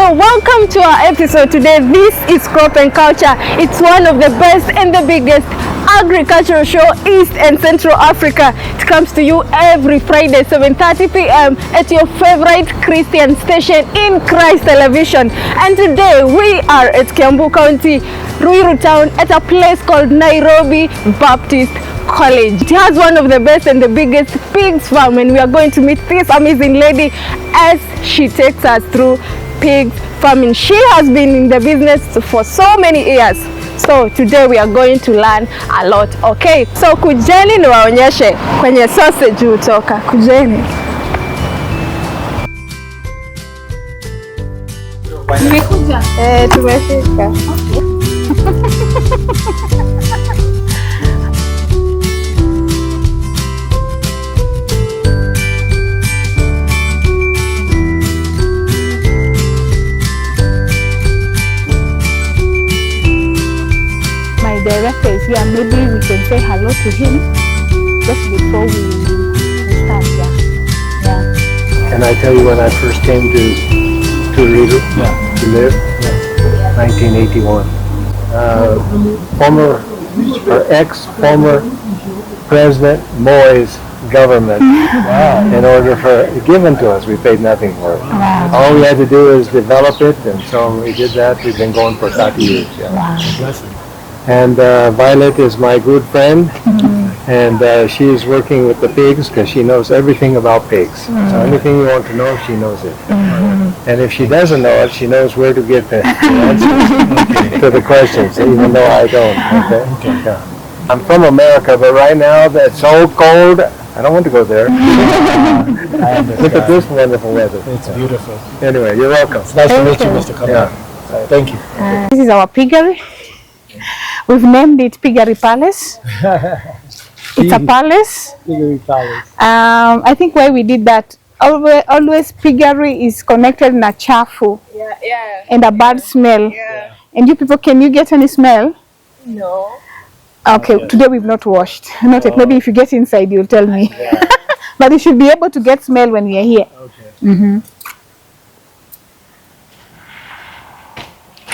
So welcome to our episode today. This is Crop and Culture. It's one of the best and the biggest agricultural show East and Central Africa. It comes to you every Friday 7:30 p.m. at your favorite Christian station in Christ Television. And today we are at Kiambu County, Ruiru Town, at a place called Nairobi Baptist College. It has one of the best and the biggest pigs farm, and we are going to meet this amazing lady as she takes us through pig farming. She has been in the business for so many years. So today we are going to learn a lot. Okay, so kujeni niwaonyeshe kwenye sausage hutoka. Kujeni. Nimekuja. Tumefika. Director is here. Maybe we can say hello to him just before we start. Yeah. Can I tell you when I first came to Ruiru to live? 1981. Ex-former President Moi's government in order for given to us. We paid nothing for it. Wow. All we had to do is develop it, and so we did that. We've been going for 30 years. Yeah. Wow. And Violet is my good friend, and she is working with the pigs because she knows everything about pigs. So anything you want to know, she knows it. And if she doesn't know it, she knows where to get the answers to the questions, even though I don't. Okay? Yeah. I'm from America, but right now it's so cold, I don't want to go there. Look at this wonderful weather. It's beautiful. Anyway, you're welcome. It's nice to meet you, Mr. Kamara. Yeah. Thank you. This is our piggery. We've named it Piggery Palace. It's a palace. Piggery Palace. I think why we did that, always piggery is connected na chafu and a bad smell. Yeah. And you people, can you get any smell? No. Okay, today we've not washed. Not yet. Maybe if you get inside, you'll tell me. Yeah. But you should be able to get smell when we are here. Okay.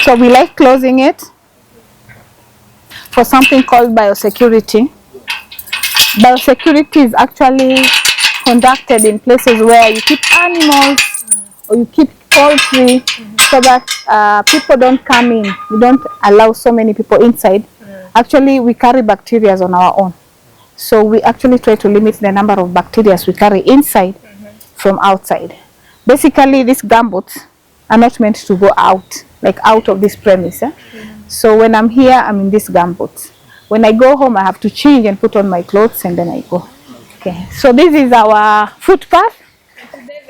So we like closing it for something called biosecurity. Biosecurity is actually conducted in places where you keep animals or you keep poultry so that people don't come in. You don't allow so many people inside. Actually, we carry bacteria on our own. So we actually try to limit the number of bacteria we carry inside from outside. Basically, these gumboots are not meant to go out, like out of this premise. So when I'm here, I'm in this gumboots. When I go home, I have to change and put on my clothes, and then I go. Okay. So this is our footpath.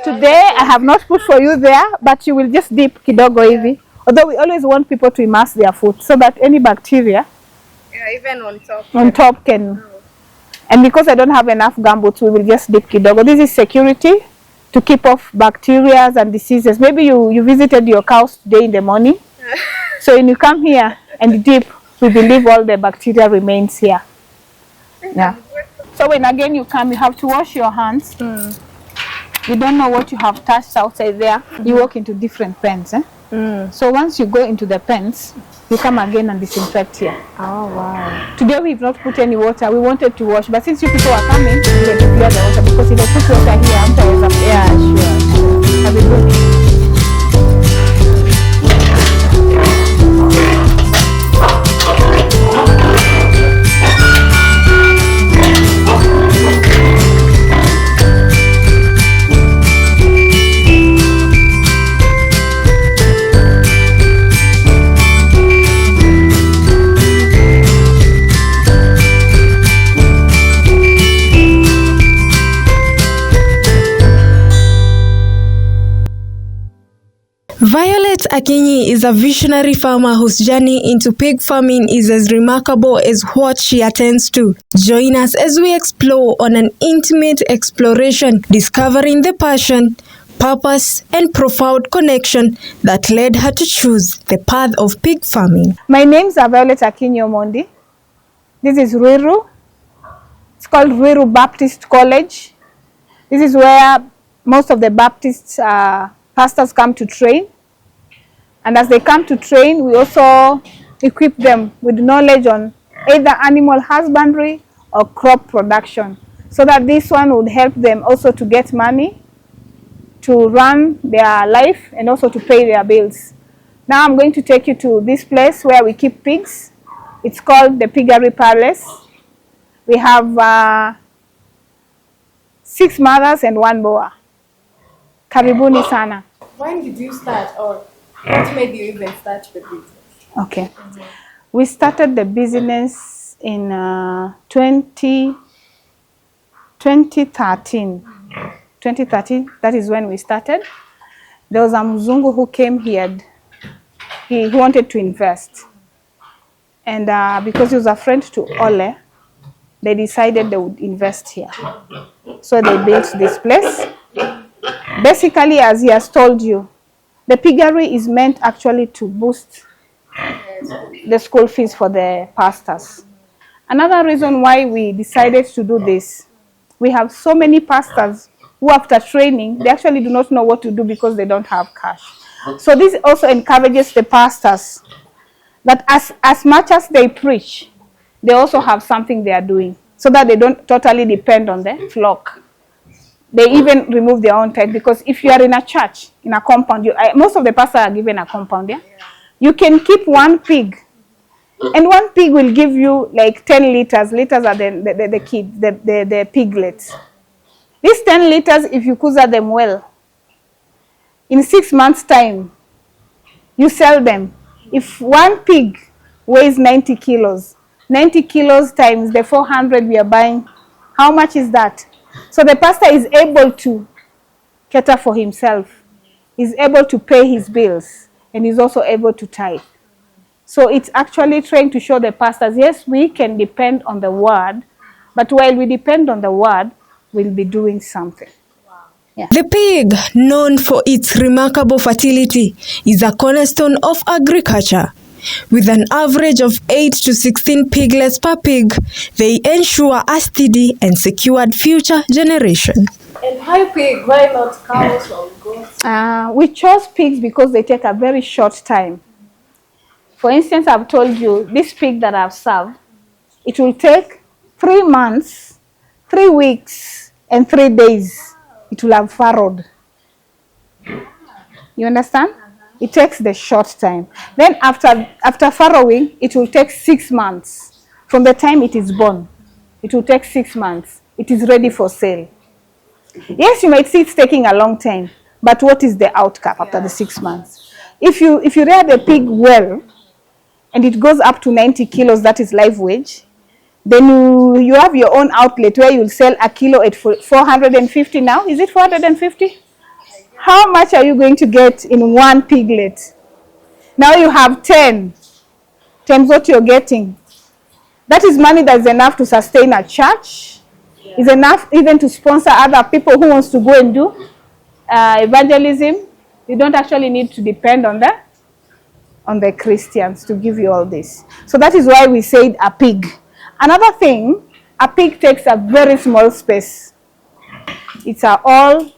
Today, I have not put for you there, but you will just dip kidogo hivi. Although we always want people to immerse their foot so that any bacteria, even on top can. And because I don't have enough gumboots, we will just dip kidogo. This is security to keep off bacteria and diseases. Maybe you visited your cows today in the morning. So when you come here and dip, we believe all the bacteria remains here. Yeah. So when again you come, you have to wash your hands. You don't know what you have touched outside there. You walk into different pens. So once you go into the pens, you come again and disinfect here. Oh wow. Today we've not put any water. We wanted to wash, but since you people are coming, we had to clear the water because if I put water here, I'm tired. Yeah, sure. Have a good day. Violet Akinyi is a visionary farmer whose journey into pig farming is as remarkable as what she attends to. Join us as we explore on an intimate exploration, discovering the passion, purpose, and profound connection that led her to choose the path of pig farming. My name is Violet Akinyi Omondi. This is Ruiru. It's called Ruiru Baptist College. This is where most of the Baptist pastors come to train. And as they come to train, we also equip them with knowledge on either animal husbandry or crop production, so that this one would help them also to get money to run their life and also to pay their bills. Now I'm going to take you to this place where we keep pigs. It's called the Piggery Palace. We have 6 mothers and 1 boa. Karibuni sana. When did you start, or what made you even start the business? Okay. We started the business in 2013. 2013, that is when we started. There was a Mzungu who came here. He wanted to invest. And because he was a friend to Ole, they decided they would invest here. So they built this place. Basically, as he has told you, the piggery is meant actually to boost the school fees for the pastors. Another reason why we decided to do this, we have so many pastors who after training, they actually do not know what to do because they don't have cash. So this also encourages the pastors that as much as they preach, they also have something they are doing, so that they don't totally depend on the flock. They even remove their own tithe, because if you are in a church, in a compound, most of the pastors are given a compound, yeah? You can keep 1 pig, and 1 pig will give you like 10 liters. Liters are the piglets. These 10 liters, if you kuza them well, in 6 months' time, you sell them. If 1 pig weighs 90 kilos, 90 kilos times the 400 we are buying, how much is that? So the pastor is able to cater for himself, is able to pay his bills, and is also able to tithe. So it's actually trying to show the pastors, yes, we can depend on the word, but while we depend on the word, we'll be doing something. Yeah. The pig, known for its remarkable fertility, is a cornerstone of agriculture. With an average of 8 to 16 piglets per pig, they ensure a steady and secured future generation. And why pig? Why not cows or goats? We chose pigs because they take a very short time. For instance, I've told you, this pig that I've served, it will take 3 months, 3 weeks, and 3 days. It will have farrowed. You understand? It takes the short time. Then after farrowing, it will take 6 months. From the time it is born, it will take 6 months. It is ready for sale. Yes, you might see it's taking a long time, but what is the outcome after the 6 months? If you rear the pig well, and it goes up to 90 kilos, that is live weight, then you have your own outlet where you'll sell a kilo at 450 now. Is it 450? How much are you going to get in 1 piglet? Now you have 10 times what you're getting. That is money that is enough to sustain a church. Is enough even to sponsor other people who wants to go and do evangelism. You don't actually need to depend on the Christians to give you all this. So that is why we said a pig. Another thing, a pig takes a very small space. It's all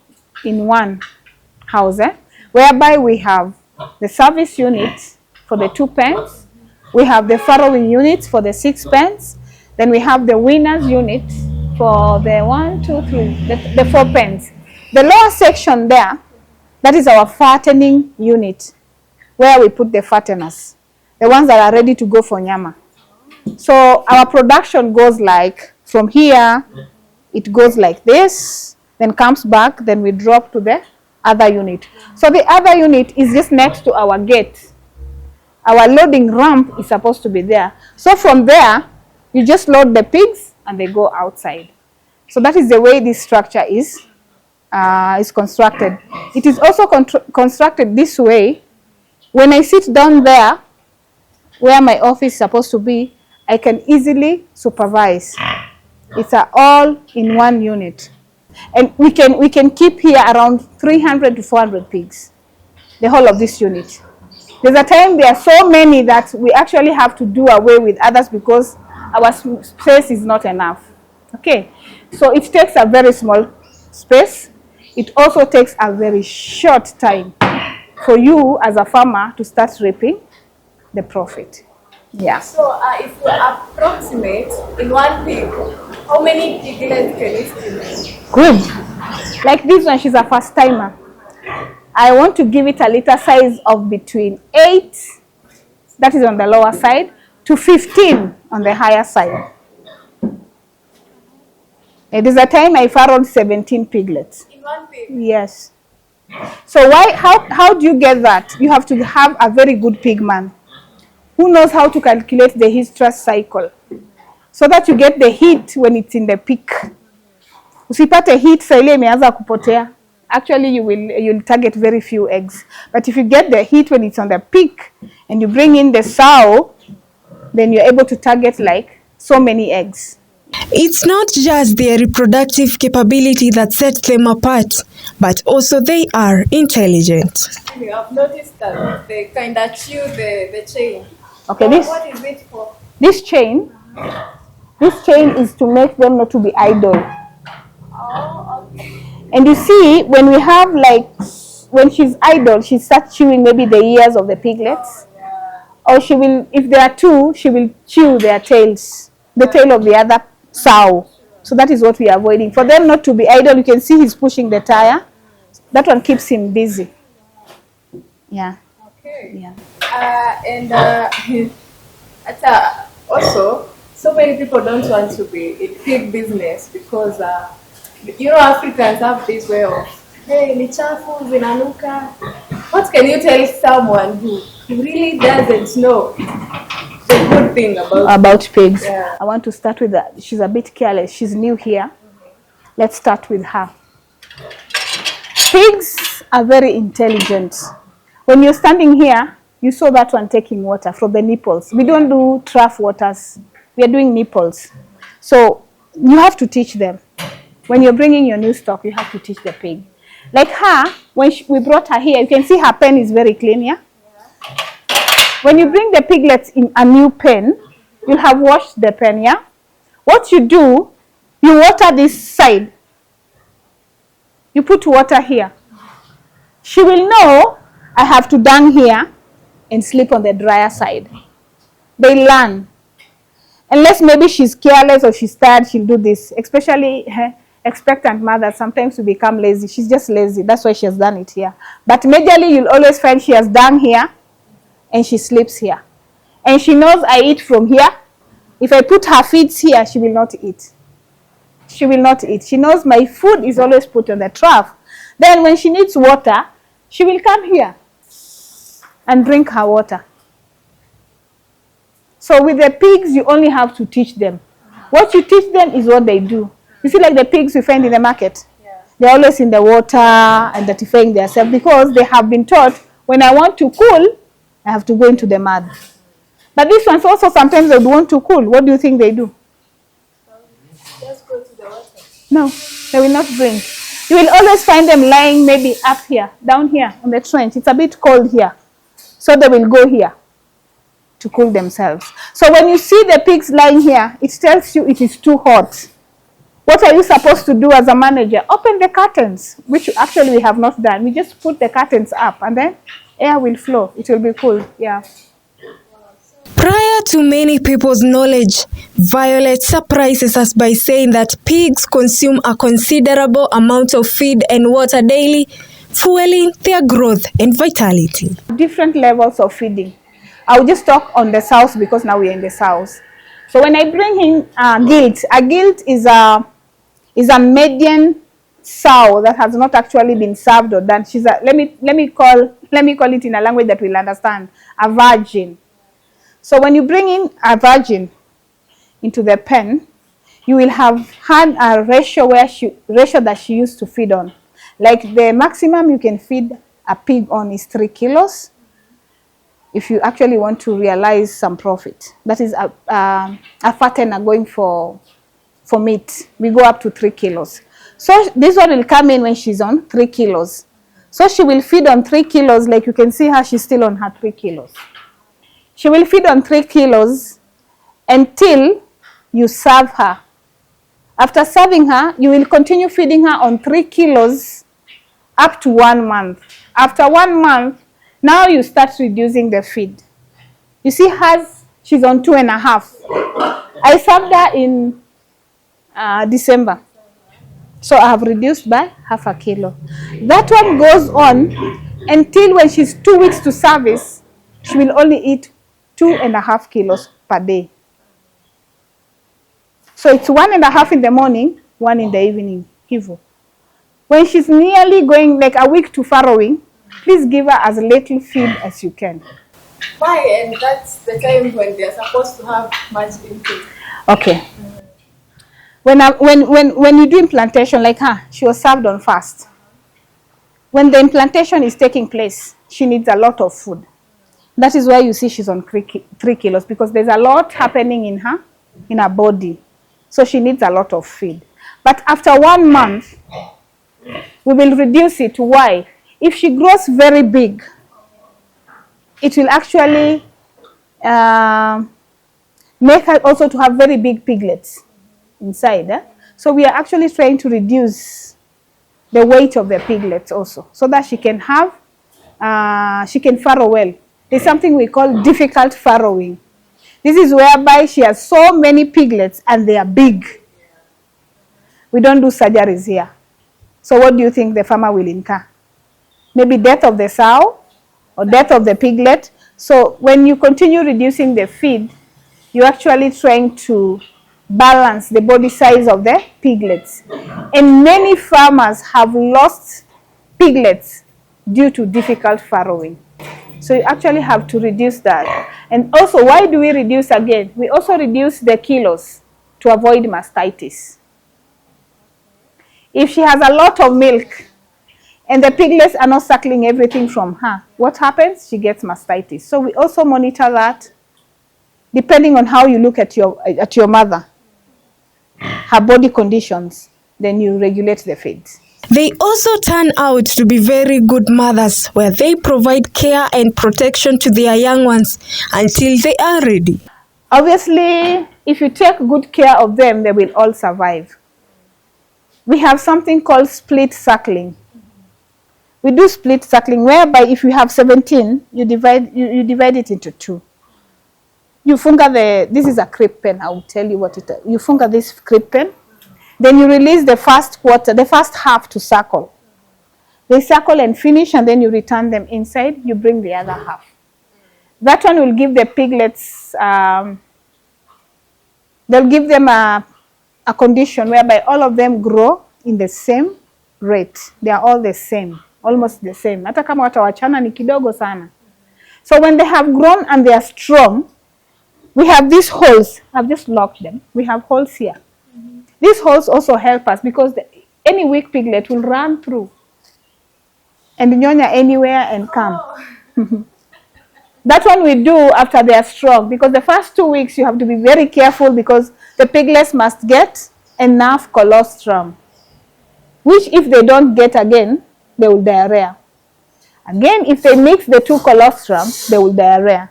in one house, whereby we have the service unit for the 2 pens, we have the farrowing unit for the 6 pens, then we have the winners unit for the 4 pens. The lower section there, that is our fattening unit, where we put the fatteners, the ones that are ready to go for nyama. So our production goes like, from here, it goes like this, then comes back, then we drop to the other unit. So the other unit is just next to our gate. Our loading ramp is supposed to be there. So from there, you just load the pigs and they go outside. So that is the way this structure is constructed. It is also constructed this way. When I sit down there, where my office is supposed to be, I can easily supervise. It's all in one unit. And we can keep here around 300 to 400 pigs, the whole of this unit. There's a time there are so many that we actually have to do away with others because our space is not enough. Okay, so it takes a very small space. It also takes a very short time for you as a farmer to start reaping the profit. Yeah. So if you approximate in one pig, how many piglets can you steal? Good. Like this one, she's a first timer. I want to give it a litter size of between 8, that is on the lower side, to 15 on the higher side. It is a time I farrowed 17 piglets. In one pig? Yes. So how do you get that? You have to have a very good pig man who knows how to calculate the heat stress cycle so that you get the heat when it's in the peak. Usipate heat saa ile imeanza kupotea. Actually you'll target very few eggs. But if you get the heat when it's on the peak and you bring in the sow, then you're able to target like so many eggs. It's not just their reproductive capability that sets them apart, but also they are intelligent. I've noticed that they kind of chew the chain. Okay, What is it for? This chain is to make them not to be idle. Oh, okay. And you see, when we have when she's idle, she starts chewing maybe the ears of the piglets. Or she will, if there are two, she will chew their tails, the tail of the other sow. So that is what we are avoiding. For them not to be idle, you can see he's pushing the tire. That one keeps him busy. Yeah. Okay. Yeah. Also, so many people don't want to be in pig business because Africans have this way of, hey, ni chafu, zinanuka. What can you tell someone who really doesn't know the good thing About pigs? Yeah. I want to start with that. She's a bit careless. She's new here. Let's start with her. Pigs are very intelligent. When you're standing here, you saw that one taking water from the nipples. We don't do trough waters. We are doing nipples. So you have to teach them. When you're bringing your new stock, you have to teach the pig. Like her, when we brought her here, you can see her pen is very clean, yeah? When you bring the piglets in a new pen, you'll have washed the pen, yeah? What you do, you water this side. You put water here. She will know I have to dung here and sleep on the drier side. They learn. Unless maybe she's careless or she's tired, she'll do this. Especially expectant mothers, sometimes we become lazy. She's just lazy. That's why she has done it here. But majorly, you'll always find she has done here and she sleeps here. And she knows I eat from here. If I put her feeds here, she will not eat. She will not eat. She knows my food is always put on the trough. Then when she needs water, she will come here and drink her water. So with the pigs, you only have to teach them. What you teach them is what they do. You see, like the pigs we find in the market. Yeah. They're always in the water and dirtifying themselves because they have been taught, when I want to cool, I have to go into the mud. But these ones also sometimes they want to cool. What do you think they do? Just go to the water. No, they will not drink. You will always find them lying maybe up here, down here on the trench. It's a bit cold here. So they will go here to cool themselves. So when you see the pigs lying here, it tells you it is too hot. What are you supposed to do as a manager? Open the curtains, which actually we have not done. We just put the curtains up and then air will flow. It will be cool. Yeah. Prior to many people's knowledge, Violet surprises us by saying that pigs consume a considerable amount of feed and water daily, fueling their growth and vitality. Different levels of feeding. I'll just talk on the south because now we're in the south. So when I bring in a gilt is a median sow that has not actually been served or done. She's a, let me call it in a language that we'll understand, a virgin. So when you bring in a virgin into the pen, you will have had a ratio that she used to feed on. Like the maximum you can feed a pig on is 3 kilos. If you actually want to realize some profit, that is a fattener going for meat, we go up to 3 kilos. So this one will come in when she's on 3 kilos. So she will feed on 3 kilos, like you can see her, she's still on her 3 kilos. She will feed on 3 kilos until you serve her. After serving her, you will continue feeding her on 3 kilos up to 1 month. After 1 month, Now you start reducing the feed. You see hers, she's on 2.5. I served her in December. So I have reduced by 0.5 kilo. That one goes on until when she's 2 weeks to service, she will only eat 2.5 kilos per day. So it's 1.5 in the morning, 1 in the evening. Hivo. When she's nearly going like a week to farrowing, please give her as little feed as you can. Why? And that's the time when they're supposed to have much intake. Okay. When you do implantation, like her, she was served on fast. When the implantation is taking place, she needs a lot of food. That is why you see she's on 3 kilos, because there's a lot happening in her body. So she needs a lot of feed. But after 1 month, we will reduce it. Why? If she grows very big, it will actually make her also to have very big piglets inside. So we are actually trying to reduce the weight of the piglets also, so that she can have, she can farrow well. There's something we call difficult farrowing. This is whereby she has so many piglets and they are big. We don't do surgeries here. So what do you think the farmer will incur? Maybe death of the sow or death of the piglet. So when you continue reducing the feed, you're actually trying to balance the body size of the piglets. And many farmers have lost piglets due to difficult farrowing. So you actually have to reduce that. And also, why do we reduce again? We also reduce the kilos to avoid mastitis. If she has a lot of milk and the piglets are not suckling everything from her, what happens? She gets mastitis. So we also monitor that depending on how you look at your mother, her body conditions, then you regulate the feeds. They also turn out to be very good mothers, where they provide care and protection to their young ones until they are ready. Obviously, if you take good care of them, they will all survive. We have something called split suckling. We do split suckling, whereby if you have 17, you divide it into 2. You funga this is a crepe pen, I will tell you what it is. You funga this crepe pen, then you release the first quarter, the first half to suckle. They suckle and finish, and then you return them inside, you bring the other half. That one will give the piglets, they'll give them a condition whereby all of them grow in the same rate. They are all the same, almost the same. Hata kama watawachana ni kidogo sana. So when they have grown and they are strong, we have these holes. I've just locked them. We have holes here. These holes also help us because any weak piglet will run through and nyonya anywhere and come. That one we do after they are strong, because the first 2 weeks you have to be very careful, because the piglets must get enough colostrum, which if they don't get again, they will diarrhea. Again, if they mix the 2 colostrum, they will diarrhea.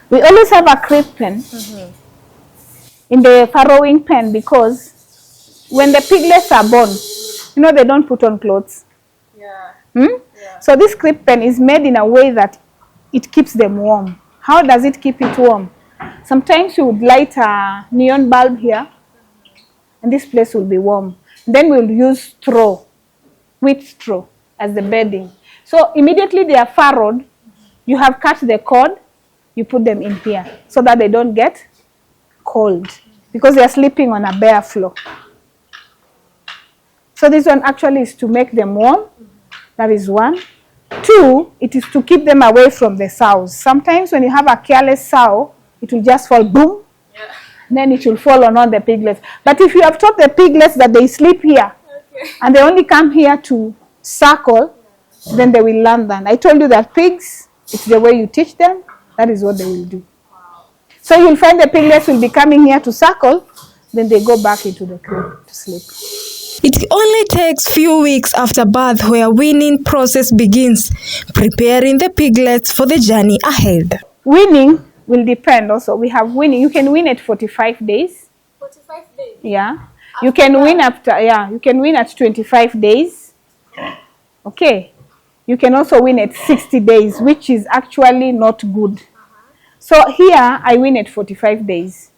We always have a crepe pen in the farrowing pen, because when the piglets are born, you know, they don't put on clothes. Yeah. Yeah. So this crepe pen is made in a way that it keeps them warm. How does it keep it warm? Sometimes you would light a neon bulb here, and this place will be warm. Then we'll use straw, wheat straw, as the bedding. So immediately they are farrowed, you have cut the cord, you put them in here so that they don't get cold, because they are sleeping on a bare floor. So this one actually is to make them warm. That is 1. 2, it is to keep them away from the sows. Sometimes when you have a careless sow, it will just fall, boom, then it will fall on all the piglets. But if you have taught the piglets that they sleep here, and they only come here to suckle, then they will learn that. I told you that pigs, it's the way you teach them, that is what they will do. So you'll find the piglets will be coming here to suckle, then they go back into the crib to sleep. It only takes few weeks after birth where weaning process begins, preparing the piglets for the journey ahead. Weaning will depend also. We have weaning. You can wean at 45 days. 45 days? Yeah. You can wean after, you can wean at 25 days. Okay. You can also wean at 60 days, which is actually not good. So here I wean at 45 days,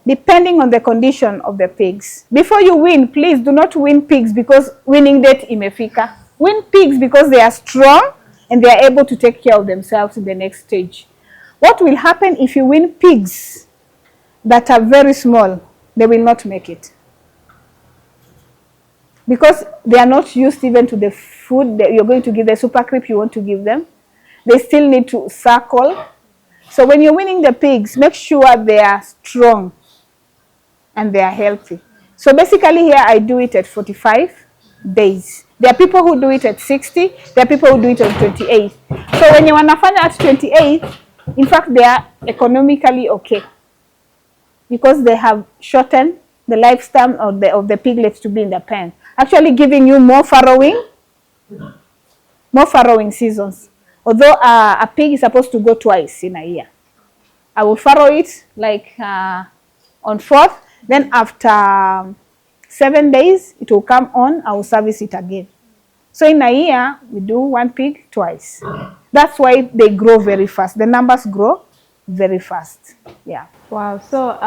depending on the condition of the pigs. Before you wean, please do not wean pigs because weaning date imefika. Wean pigs because they are strong and they are able to take care of themselves in the next stage. What will happen if you wean pigs that are very small? They will not make it. Because they are not used even to the food that you're going to give, the super creep you want to give them. They still need to suckle. So when you're weaning the pigs, make sure they are strong and they are healthy. So basically here I do it at 45 days. There are people who do it at 60. There are people who do it at 28. So when you wanafanya at 28, in fact they are economically okay because they have shortened the lifespan of the piglets to be in the pen, actually giving you more farrowing seasons. Although a pig is supposed to go twice in a year. I will farrow it like on 4th, then after 7 days it will come on, I will service it again. So in a year we do 1 pig twice. That's why they grow very fast. The numbers grow very fast. Yeah. Wow, so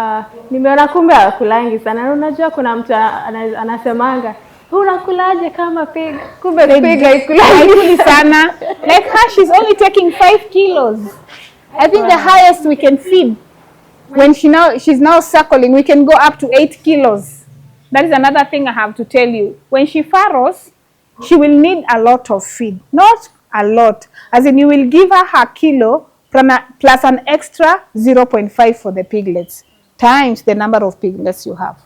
nimeona kumbe hakulangi sana. Unajua kuna mtu anasemanga unakulaje kama pig? Kumbe pig haikulangi sana. Like her, she's only taking 5 kilos. I think the highest we can feed when she's now suckling, we can go up to 8 kilos. That is another thing I have to tell you. When she farrows, she will need a lot of feed. Not a lot. As in you will give her kilo plus an extra 0.5 for the piglets times the number of piglets you have.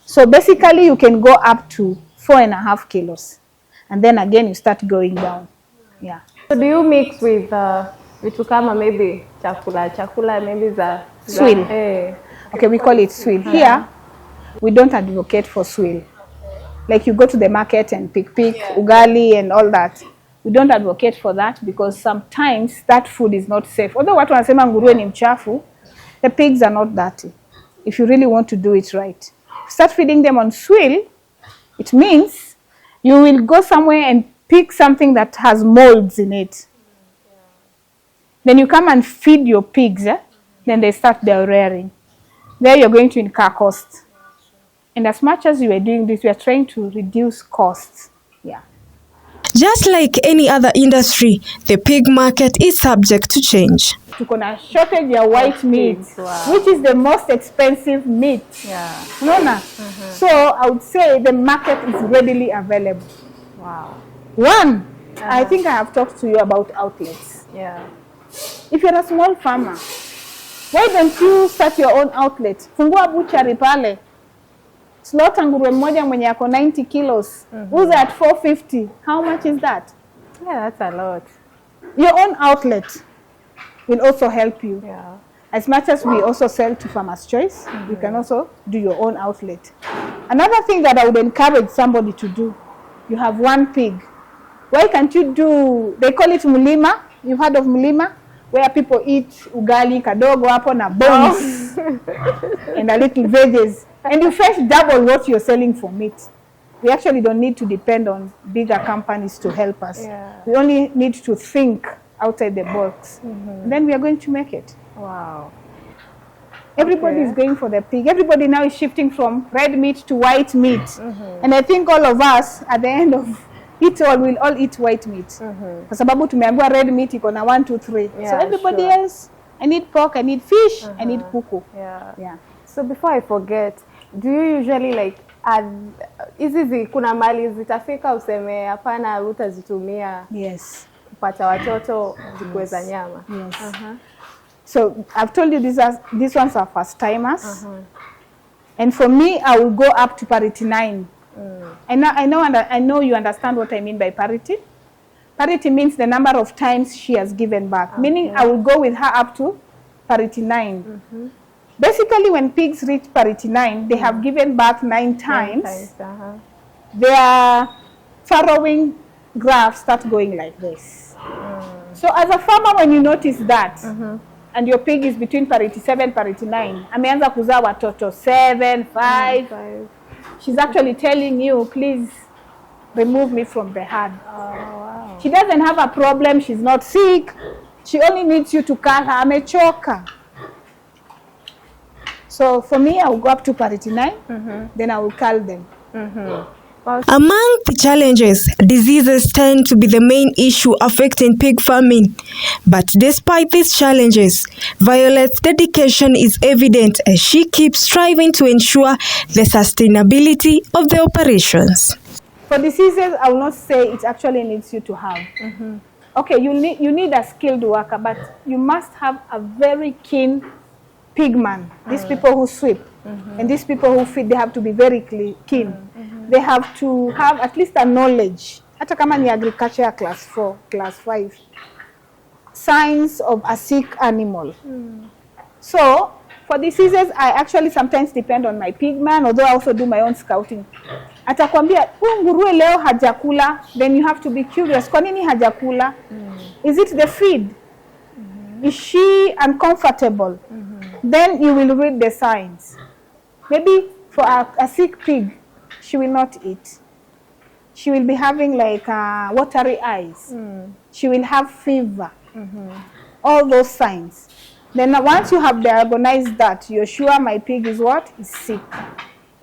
So basically you can go up to 4.5 kilos. And then again you start going down. Yeah. So do you mix with vitu kama maybe chakula maybe za swill? Okay, we call it swill. Here we don't advocate for swill. Like you go to the market and pick ugali and all that. We don't advocate for that because sometimes that food is not safe. Although watu wanasema nguruwe ni mchafu, the pigs are not dirty. If you really want to do it right, start feeding them on swill. It means you will go somewhere and pick something that has molds in it. Then you come and feed your pigs. Then they start their rearing. There you're going to incur costs. And as much as you are doing this, we are trying to reduce costs. Yeah. Just like any other industry, the pig market is subject to change. Tuko na shortage ya white meat, which is the most expensive meat. Yeah. Nona? So I would say the market is readily available. Wow. One, I think I have talked to you about outlets. Yeah. If you're a small farmer, why don't you start your own outlet? Fungua butchery pale. Slaughter nguruwe mmoja mwenye yako 90 kilos. Who's at 450? How much is that? Yeah, that's a lot. Your own outlet will also help you. Yeah. As much as we also sell to Farmer's Choice, you can also do your own outlet. Another thing that I would encourage somebody to do, you have 1 pig. Why can't you do, they call it mulima. You've heard of mulima? Where people eat ugali, kadogo, hapo na bones, and a little veggies. And you fetch double what you're selling for meat. We actually don't need to depend on bigger companies to help us. Yeah. We only need to think outside the box. Then we are going to make it. Wow. Everybody is going for the pig. Everybody now is shifting from red meat to white meat. And I think all of us, at the end of it all, will all eat white meat. Kwa sababu tumeambiwa red meat iko na 1, 2, 3. Yeah, so everybody sure. else, I need pork, I need fish, I need kuku. Yeah. Yeah. So before I forget, do you usually like add hizi kuna mali zitafika useme hapana utazitumia Yes. kupata watoto zikuweza nyama? Yes. So I've told you these ones are first timers. And for me, I will go up to parity 9. I know you understand what I mean by parity. Parity means the number of times she has given birth. Meaning I will go with her up to parity 9. Basically, when pigs reach parity 9, they have given birth 9 times. Their farrowing graph starts going like this. So as a farmer, when you notice that, and your pig is between parity 7, parity 9, ameanza kuzaa watoto 7, 5, she's actually telling you, please remove me from the herd. Oh, wow. She doesn't have a problem. She's not sick. She only needs you to cull her. Amechoka. So for me, I will go up to parity 9. Then I will cull them. Among the challenges, diseases tend to be the main issue affecting pig farming. But despite these challenges, Violet's dedication is evident as she keeps striving to ensure the sustainability of the operations. For diseases, I will not say it actually needs you to have. Okay, you need a skilled worker, but you must have a very keen pigman. These people who sweep and these people who feed, they have to be very keen. They have to have at least a knowledge, hata kama ni agriculture class 4, class 5, signs of a sick animal. So, for diseases, I actually sometimes depend on my pigman, although I also do my own scouting. Atakwambia, nguruwe leo hajakula, then you have to be curious. Kwa nini hajakula? Is it the feed? Is she uncomfortable? Then you will read the signs. Maybe for a sick pig, she will not eat. She will be having like watery eyes. She will have fever. All those signs. Then once you have diagnosed that, you're sure my pig is what? Is sick.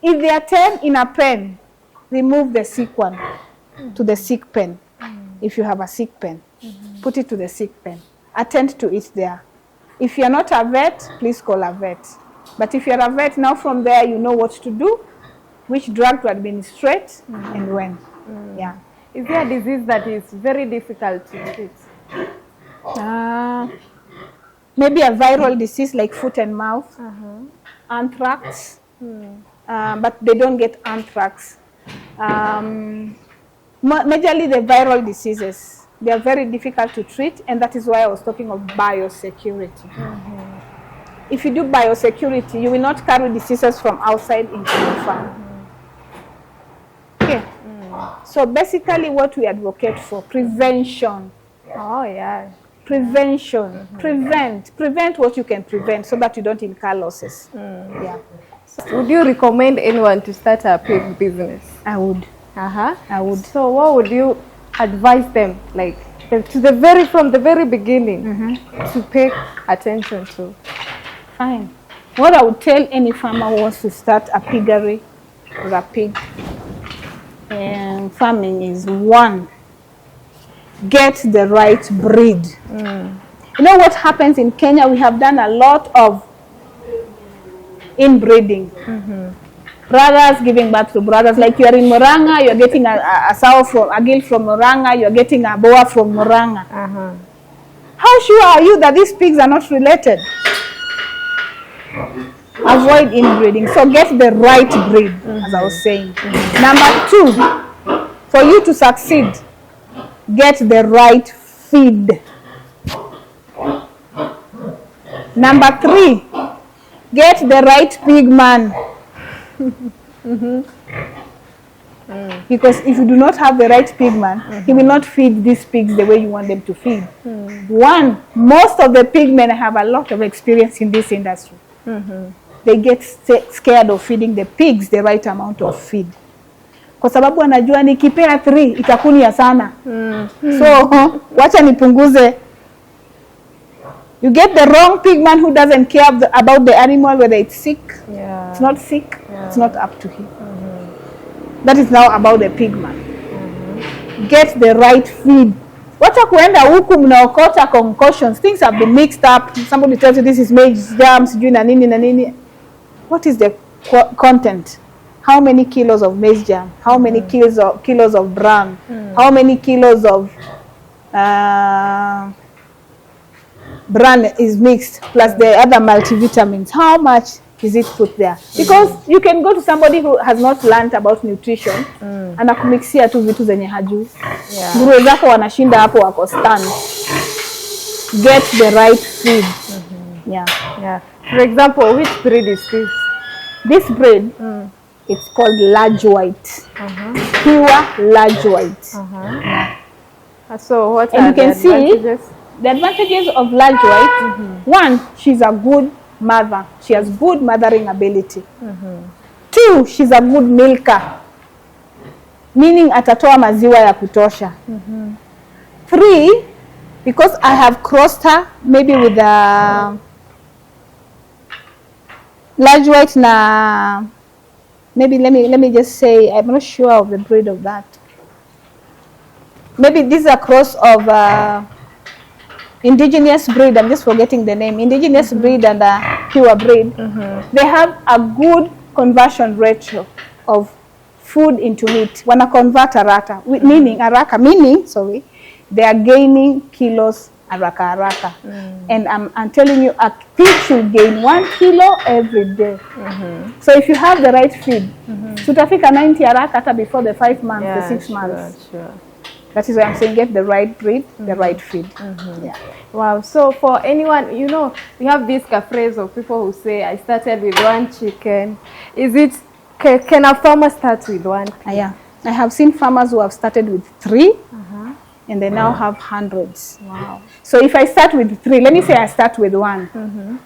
If they are 10 in a pen, remove the sick one to the sick pen. If you have a sick pen, put it to the sick pen. Attend to it there. If you're not a vet, please call a vet. But if you're a vet, now from there you know what to do, which drug to administrate, and when. Yeah. Is there a disease that is very difficult to treat? Maybe a viral disease like foot and mouth, anthrax, but they don't get anthrax. Majorly the viral diseases, they are very difficult to treat, and that is why I was talking of biosecurity. If you do biosecurity, you will not carry diseases from outside into your farm. Okay. So basically what we advocate for, prevention. Oh, yeah. Prevention. Prevent what you can prevent so that you don't incur losses. Yeah. Would you recommend anyone to start a pig business? I would. I would. So what would you advise them, like from the very beginning, to pay attention to? Fine. What I would tell any farmer who wants to start a piggery or a pig farming is, 1, get the right breed. You know what happens in Kenya? We have done a lot of inbreeding. Brothers giving birth to brothers. Like you are in Murang'a, you are getting a sow from a gill from Murang'a, you are getting a boa from Murang'a. How sure are you that these pigs are not related? Avoid inbreeding. So get the right breed, as I was saying. Number 2, for you to succeed, get the right feed. Number 3, get the right pig man. Because if you do not have the right pig man, he will not feed these pigs the way you want them to feed. 1, most of the pig men have a lot of experience in this industry. They get scared of feeding the pigs the right amount of feed. Kwa sababu anajua nikipea 3 itakunia sana. So, wacha nipunguze. You get the wrong pigman who doesn't care about the animal, whether it's sick, it's not sick, it's not up to him. That is now about the pigman. Get the right feed. Wacha kuenda huku mnaokota concoctions. Things have been mixed up. Somebody tells you this is maize jam, sijui na nini na nini. What is the content? How many kilos of maize jam? How many kilos of bran? How many kilos of bran is mixed plus the other multivitamins? How much is it put there? Because you can go to somebody who has not learned about nutrition anakumixia tu vitu zenye hajui. Nguruwe zako wanashinda hapo wako stand. Get the right feed. Yeah. For example, which breed is this? This breed, it's called large white. Pure large white. So what and are you can the see advantages? the advantages of large white. 1, she's a good mother. She has good mothering ability. 2, she's a good milker. Meaning atatoa maziwa ya kutosha. 3, because I have crossed her maybe with a large white na, maybe let me just say, I'm not sure of the breed of that. Maybe this is a cross of indigenous breed, I'm just forgetting the name, indigenous breed and a pure breed. They have a good conversion ratio of food into meat. Wana convert haraka, meaning, sorry, they are gaining kilos haraka. And I'm telling you, a pig should gain 1 kilo every day. So if you have the right feed, tutafika 90 haraka before the 5 months, the 6 months. Sure. That is why I'm saying get the right breed, the right feed. Yeah. Wow. So for anyone, you know, we have this phrase of people who say, I started with 1 chicken. Is it, can a farmer start with 1 pig? Yeah. I have seen farmers who have started with 3 and they now have hundreds. Wow. So if I start with 3, let me say I start with 1.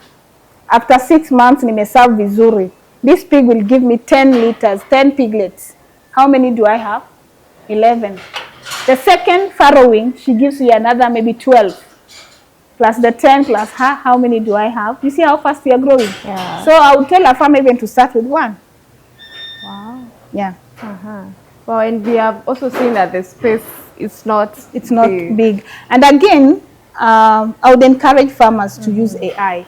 After 6 months, nimeserve vizuri. This pig will give me 10 liters, 10 piglets. How many do I have? 11. The second farrowing, she gives you another maybe 12. Plus the 10 plus her, how many do I have? You see how fast we are growing? Yeah. So I would tell a farmer even to start with 1. Wow. Yeah. Well, and we have also seen that the space is not big. And again, I would encourage farmers to use AI.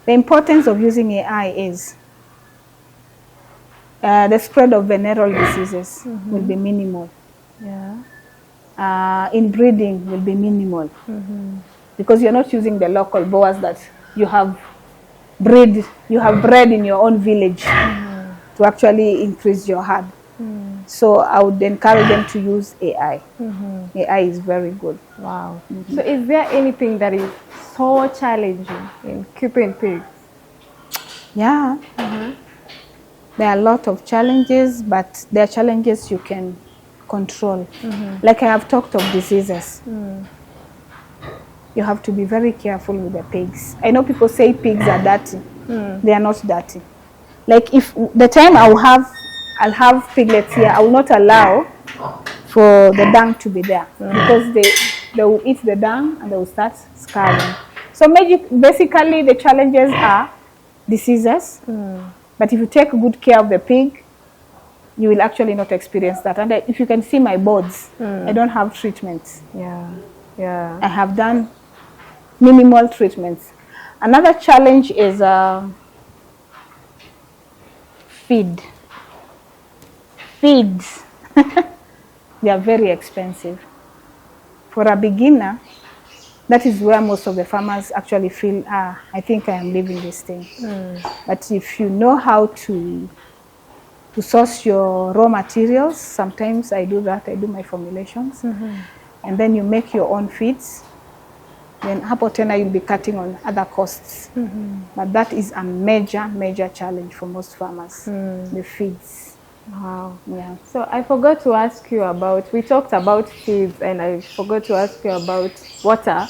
The importance of using AI is the spread of venereal diseases will be minimal. Yeah. Inbreeding will be minimal because you're not using the local boas that you have bred in your own village to actually increase your herd. So I would encourage them to use AI. AI is very good. Wow. So is there anything that is so challenging in keeping pigs? Yeah. There are a lot of challenges, but there are challenges you can control. Like I have talked of diseases. You have to be very careful with the pigs. I know people say pigs are dirty. They are not dirty. Like if the time I'll have piglets here, I will not allow for the dung to be there because they will eat the dung and they will start scarring. So basically the challenges are diseases. But if you take good care of the pig, you will actually not experience that. And if you can see my boards, I don't have treatments. Yeah. I have done minimal treatments. Another challenge is feeds. They are very expensive. For a beginner, that is where most of the farmers actually feel, I think I am leaving this thing. But if you know how to source your raw materials, sometimes I do that, I do my formulations, and then you make your own feeds, then hapo tena you'll be cutting on other costs. But that is a major challenge for most farmers, the feeds. Wow. Yeah. So I forgot to ask you about, we talked about feeds and I forgot to ask you about water.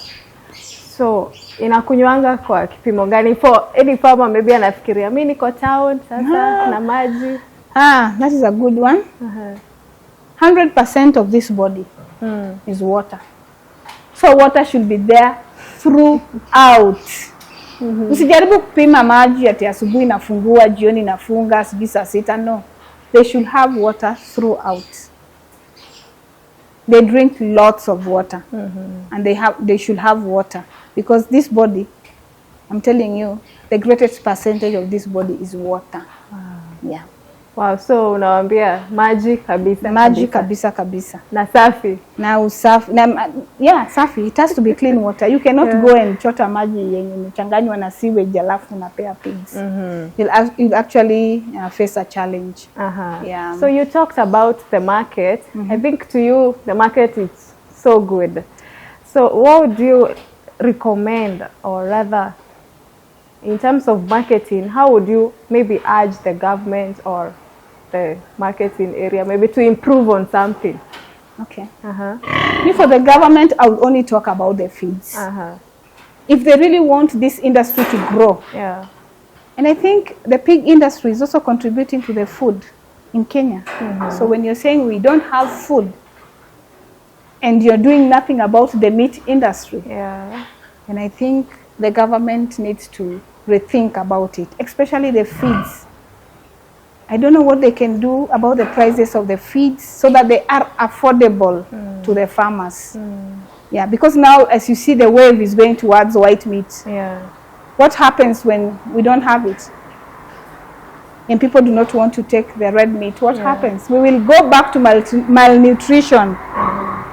So inakunywanga kwa kipimo gani? For any farmer maybe anafikiria mimi niko town sasa na maji. That is a good one. 100% of this body is water. So water should be there throughout. Usijaribu kupima maji ati asubuhi nafungua, jioni nafunga, sijui saa 6, no. They should have water throughout. They drink lots of water, and they should have water because this body, I'm telling you, the greatest percentage of this body is water. Yeah. Wow, so unawaambia maji kabisa. Maji kabisa. Na safi. Na usafi. Yeah, safi. It has to be clean water. You cannot go and chota maji yenye imechanganywa na sewage alafu unapea pigs. You'll actually face a challenge. Yeah. So you talked about the market. I think to you the market is so good. So what would you recommend, or rather in terms of marketing, how would you maybe urge the government or the marketing area maybe to improve on something? Okay. For the government, I would only talk about the feeds. If they really want this industry to grow. Yeah. And I think the pig industry is also contributing to the food in Kenya. So when you're saying we don't have food, and you're doing nothing about the meat industry. Yeah. And I think the government needs to rethink about it, especially the feeds. I don't know what they can do about the prices of the feeds so that they are affordable to the farmers. Yeah, because now, as you see, the wave is going towards white meat. Yeah. What happens when we don't have it? And people do not want to take the red meat. What happens? We will go back to malnutrition.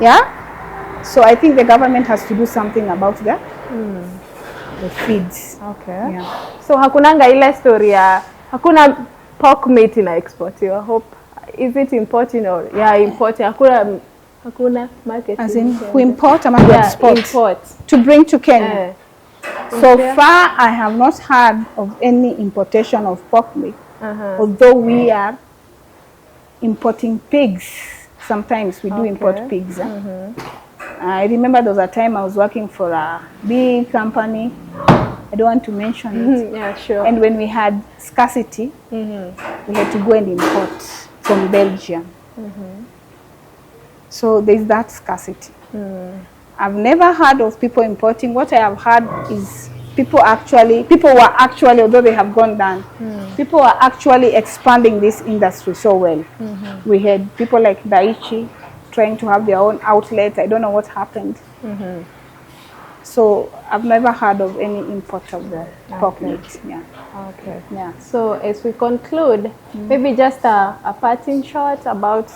Yeah? So I think the government has to do something about that. The feeds. Okay. Yeah. So hakunanga ile story ya hakuna pork meat ina export. I hope, is it importing or importing? Hakuna market. As in, we import and export import to bring to Kenya. So far, I have not heard of any importation of pork meat. Although we are importing pigs. Sometimes we do import pigs. I remember there was a time I was working for a big company. I don't want to mention it. Yeah, sure. And when we had scarcity, we had to go and import from Belgium. So there's that scarcity. I've never heard of people importing. What I have heard is people were actually, although they have gone down, people were actually expanding this industry so well. We had people like Daiichi trying to have their own outlet. I don't know what happened. So I've never heard of any import of the pork meat. Yeah. Okay. Yeah. So as we conclude, maybe just a parting shot about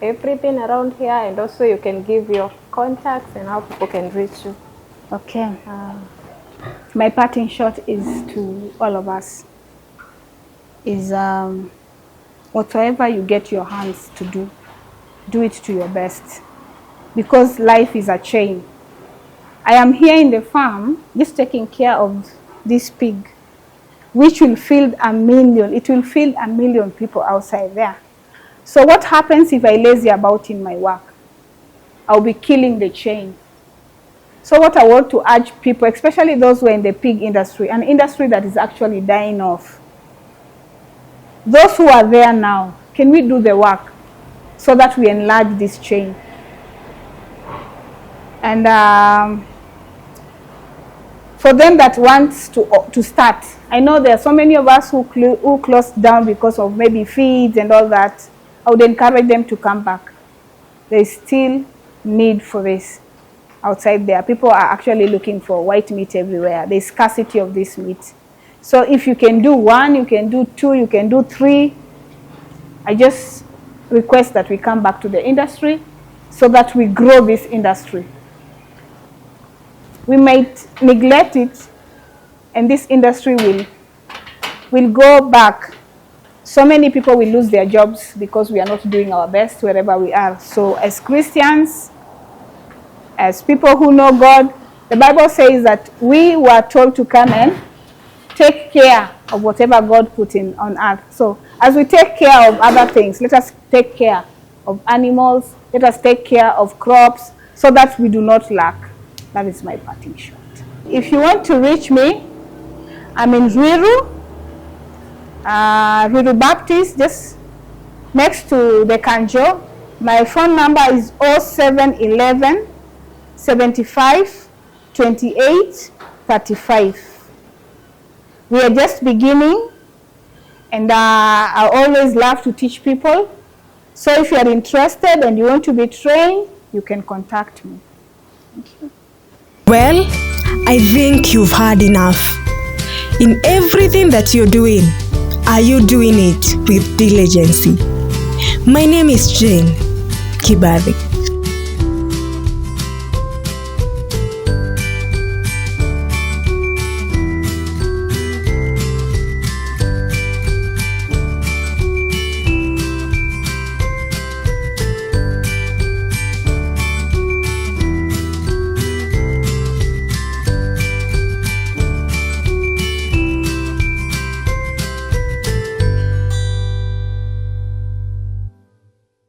everything around here, and also you can give your contacts and how people can reach you. Okay. My parting shot is to all of us. Is whatever you get your hands to do it to your best, because life is a chain. I am here in the farm just taking care of this pig, which will feed 1 million. It will feed 1 million people outside there. So what happens if I lazy about in my work? I'll be killing the chain. So what I want to urge people, especially those who are in the pig industry, an industry that is actually dying off. Those who are there now, can we do the work so that we enlarge this chain? And for them that wants to start, I know there are so many of us who closed down because of maybe feeds and all that. I would encourage them to come back. There is still need for this outside there. People are actually looking for white meat everywhere. There is scarcity of this meat. So if you can do 1, you can do 2, you can do 3. I just request that we come back to the industry so that we grow this industry. We might neglect it, and this industry will go back. So many people will lose their jobs because we are not doing our best wherever we are. So as Christians, as people who know God, the Bible says that we were told to come and take care of whatever God put on earth. So as we take care of other things, let us take care of animals, let us take care of crops so that we do not lack. That is my parting shot. If you want to reach me, I'm in Ruiru Baptist, just next to the Kanjo. My phone number is 0711 75 28 35. We are just beginning, and I always love to teach people. So if you are interested and you want to be trained, you can contact me. Thank you. Well, I think you've had enough. In everything that you're doing, are you doing it with diligence? My name is Jane Kibari.